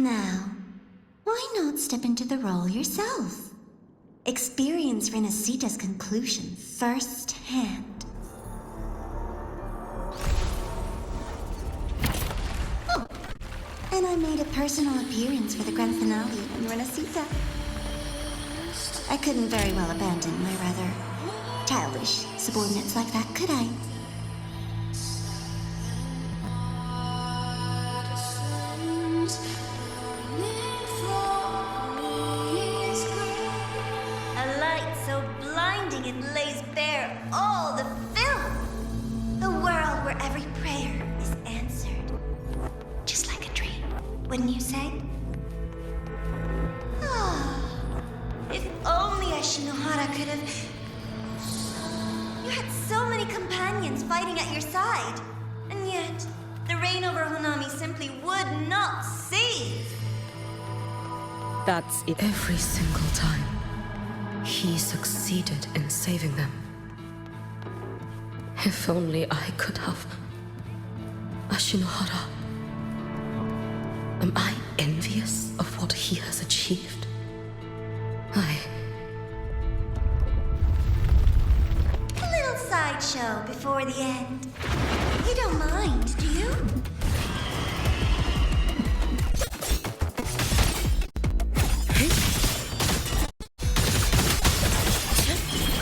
Now, why not step into the role yourself? Experience Renacita's conclusion firsthand. Oh, and I made a personal appearance for the grand finale in Renacita. I couldn't very well abandon my rather childish subordinates like that, could I? A light so blinding it lays bare all the film. The world where every prayer is answered. Just like a dream, wouldn't you say? If only Ashinohara could have... You had so many companions fighting at your side. And yet, the reign over Honami simply would not cease. That's it. Every single time, he succeeded in saving them. If only I could have... Ashinohara. Am I envious of what he has achieved? A little sideshow before the end. You don't mind, do you?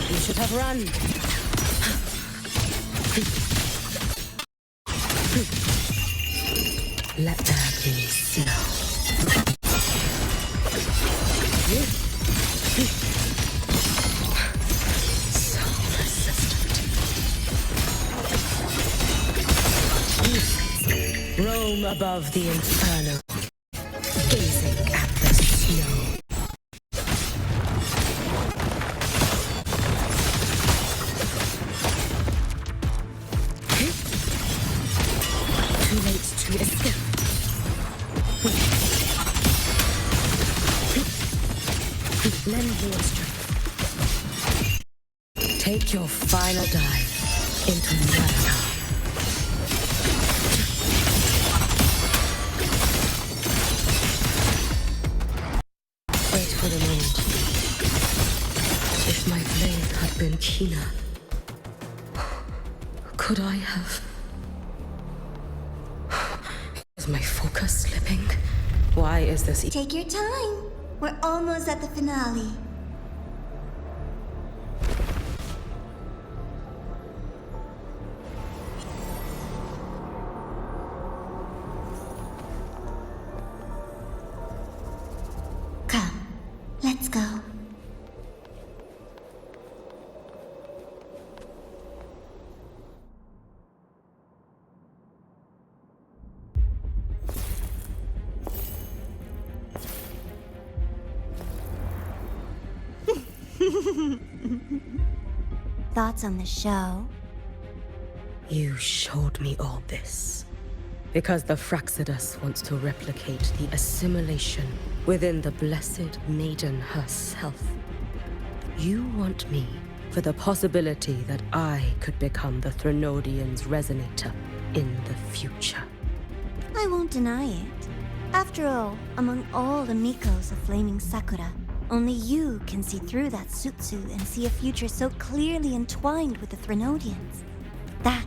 You should have run. Let there be snow. So persistent. Roam above the inferno, gazing at the snow. Too late to escape. Lend me your strength. Take your final dive into Wuwa. Wait for the moment. If my blade had been keener, could I have... Is my focus slipping? Why is this... Take your time. We're almost at the finale. Come, let's go. Thoughts on the show? You showed me all this because the Fraxidus wants to replicate the assimilation within the Blessed Maiden herself. You want me for the possibility that I could become the Threnodian's resonator in the future. I won't deny it. After all, among all the Mikos of Flaming Sakura, only you can see through that Sutsu and see a future so clearly entwined with the Threnodians. That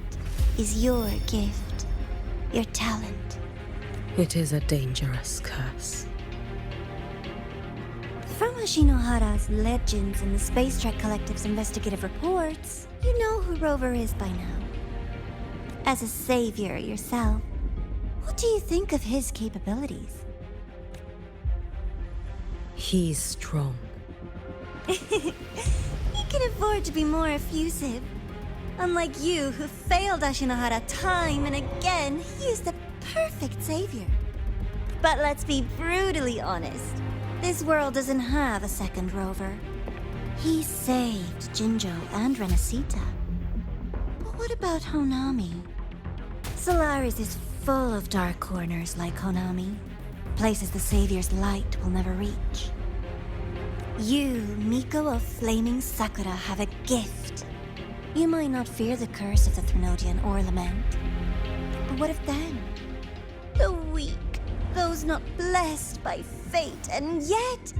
is your gift, your talent. It is a dangerous curse. From Ashinohara's legends and the Space Trek Collective's investigative reports, you know who Rover is by now. As a savior yourself, what do you think of his capabilities? He's strong. He can afford to be more effusive. Unlike you, who failed Ashinohara time and again, he is the perfect savior. But let's be brutally honest. This world doesn't have a second Rover. He saved Jinjo and Renacita. But what about Honami? Solaris is full of dark corners like Honami. Places the Savior's light will never reach. You, Miko of Flaming Sakura, have a gift. You might not fear the curse of the Threnodian or lament. But what if then? The weak, those those not blessed by fate, and yet,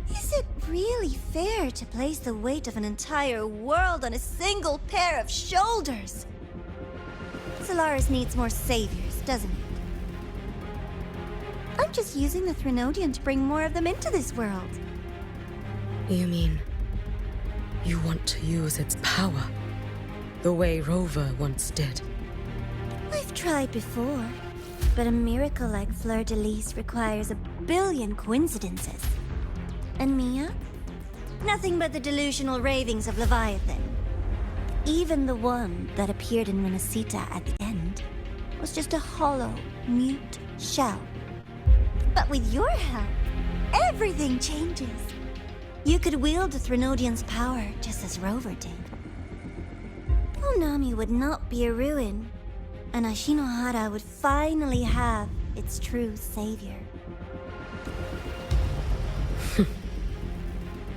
is it really fair to place the weight of an entire world on a single pair of shoulders? Solaris needs more saviors, doesn't it? I'm just using the Threnodian to bring more of them into this world. You mean you want to use its power the way Rover once did? I've tried before, but a miracle like Fleur-de-Lis requires a billion coincidences. And Mia? Nothing but the delusional ravings of Leviathan. Even the one that appeared in Renacita at the end was just a hollow, mute shell. But with your help, everything changes. You could wield the Threnodian's power just as Rover did. Honami would not be a ruin, and Ashinohara would finally have its true savior.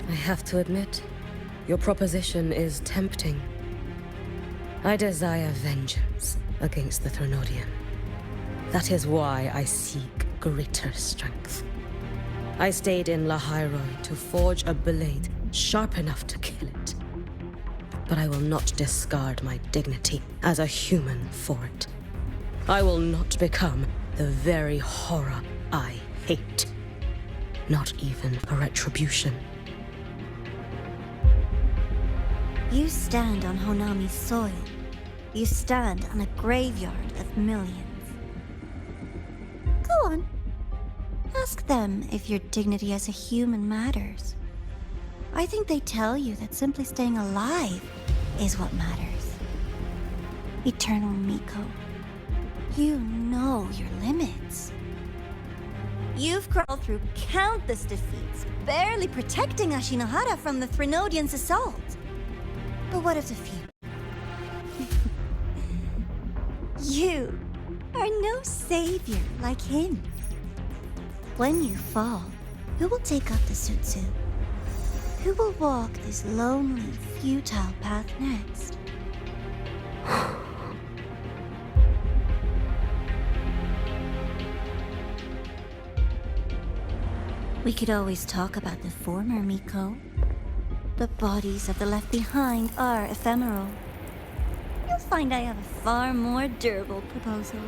I have to admit, your proposition is tempting. I desire vengeance against the Threnodian. That is why I seek greater strength. I stayed in Lahairoi to forge a blade sharp enough to kill it. But I will not discard my dignity as a human for it. I will not become the very horror I hate. Not even a retribution. You stand on Honami's soil. You stand on a graveyard of millions. Go on. Ask them if your dignity as a human matters. I think they tell you that simply staying alive is what matters. Eternal Miko, you know your limits. You've crawled through countless defeats, barely protecting Ashinohara from the Threnodian's assault. But what of the few? You are no savior like him. When you fall, who will take up the Sutsu? Who will walk this lonely, futile path next? We could always talk about the former, Miko. The bodies of the left behind are ephemeral. You'll find I have a far more durable proposal.